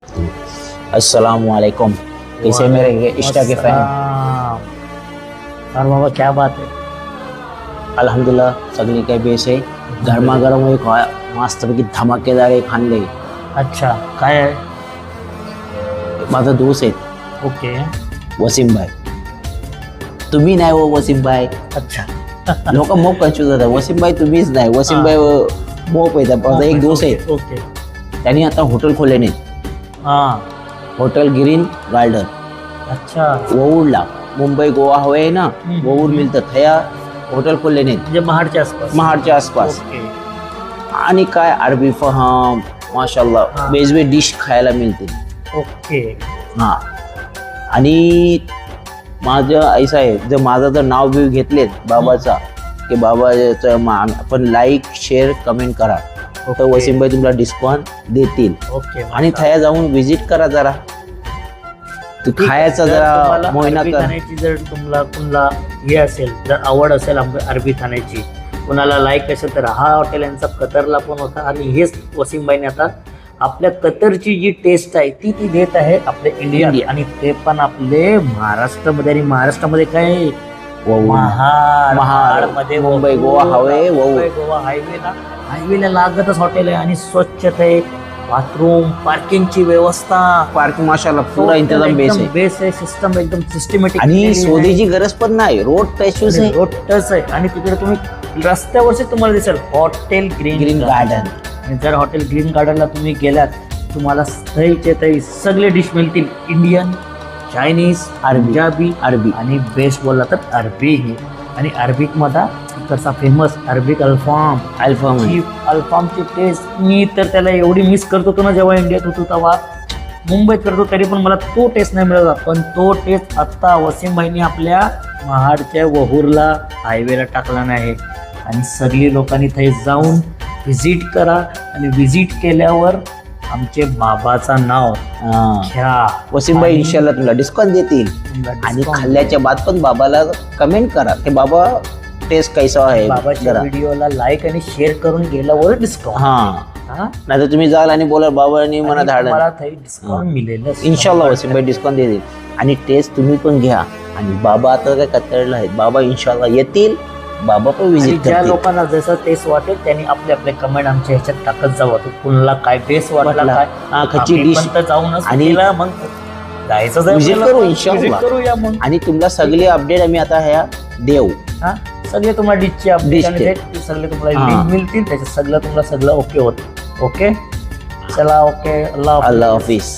अस्सलाम वालेकुम। कैसे मेरे इंस्टा के फैन? और बाबा क्या बात है? अल्हम्दुलिल्लाह सगळी काही बेस आहे. गरमागरम एक मस्तपैकी धमाकेदार एक आणले. अच्छा काय आहे? माझा दोस्त आहे ओके. वसीम भाई. तुम्ही नाही हो वसीम भाई. अच्छा लोक मोप कन्फ्युज होतात. वसीम भाई तुम्हीच नाही. वसीम भाई मोप आहे. माझा एक दोस्त आहे. ओके. त्यांनी आता हॉटेल खोलले नाही. हां. हॉटेल ग्रीन गार्डन अच्छा वऊडला. मुंबई गोवा हवे आहे ना, वऊड मिळतं थया हॉटेल खोलले नाहीत. म्हणजे महाडच्या आसपास. महाडच्या आसपास. ओके. आणि काय अरबी फहम माशाल्लाह हा. वेगवेगळे डिश खायला मिळतील. ओके. हा. आणि माझं ऐसा आहे, जर माझं जर नाव बिव घेतलेत बाबाचा की बाबाचं आपण लाईक शेअर कमेंट करा तर ओके. वसीमभाई तुम्हाला डिस्काउंट देतील. ओके. आणि थया जाऊन विजिट करा जरा. तू खायचा जरा मोहिना कर. खाण्याची जर तुम्हाला हे असेल, जर आवड असेल अरबी खाण्याची, कुणाला लाईक असेल तर हा हॉटेल यांचा कतरला पण होता. आणि हेच वसीमबाईने आता आपल्या कतरची जी टेस्ट आहे ती देत आहे आपल्या इंडिया. आणि ते पण आपले महाराष्ट्रामध्ये. आणि महाराष्ट्रामध्ये काय महाडमध्ये मुंबई गोवा हायवे मुंबई गोवा हायवेला लागतच हॉटेल आहे. आणि स्वच्छता आहे, बाथरूम, पार्किंगची व्यवस्था, पार्क माशाल्लाह पुरा इंतजाम बेस आहे. बेस आहे. सिस्टम एकदम सिस्टमॅटिक. आणि शोधीची गरज पण नाही. रोड टचच आहे. रोड टच आहे. आणि तिकडे तुम्ही रस्त्यावरच तुम्हाला दिसेल हॉटेल ग्रीन गार्डन. आणि जर हॉटेल ग्रीन गार्डनला तुम्ही गेलात, तुम्हाला स्थळीचे तळी सगळे डिश मिळतील. इंडियन, चायनीज, पंजाबी, अरबी. आणि बेस्ट बोलला तर अरबी ही. आणि अरबिक मध्ये इकडचा फेमस अरबिक अल्फाम. अल्फामची टेस्ट मी तर त्याला एवढी मिस करत होतो ना, जेव्हा इंडियात होतो तेव्हा मुंबईत करतो तरी पण मला तो टेस्ट नाही मिळाला. पण तो टेस्ट आत्ता वसीम भाईनी आपल्या महाडच्या वहूरला हायवेला टाकला नाही. आणि सगळी लोकांनी ते जाऊन व्हिजिट करा. आणि व्हिजिट केल्यावर आमचे बाबाचा नाव घ्या. वसीमभाई इन्शाल्लाह तुला डिस्काउंट देतील. आणि खाल्ल्याच्या बाद पण बाबाला कमेंट करा की बाबा टेस्ट कैसा आहे. बाबाच्या व्हिडिओला लाईक आणि शेअर करून गेल्यावर डिस्काउंट. हा. नाही तर तुम्ही जाल आणि बोला बाबांनी मला धाडलं. मला डिस्काउंट मिळेल इन्शाल्लाह वसीमभाई डिस्काउंट देतील. आणि टेस्ट तुम्ही पण घ्या. आणि बाबा आता काय कतरला आहेत. बाबा इन्शाल्लाह येतील. बाबा पण विजिट ज्या लोकांना जसं टेस्ट वाटेल त्यांनी आपले कमेंट आमच्या ह्याच्यात टाकत जावं. कुणाला काय बेस्ट वाटला, काय कच्ची डिश जाऊनच आणि मग जायचं विजिट करू इन्शाल्लाह. करूया मग. आणि तुम्हाला सगळे अपडेट आम्ही आता ह्या देऊ. हा, सगळे तुम्हाला डिशचे अपडेट सगळे तुम्हाला लिंक मिळतील. त्याच्यात सगळं तुम्हाला सगळं ओके होतं. ओके चला. ओके. अल्लाह हाफिज.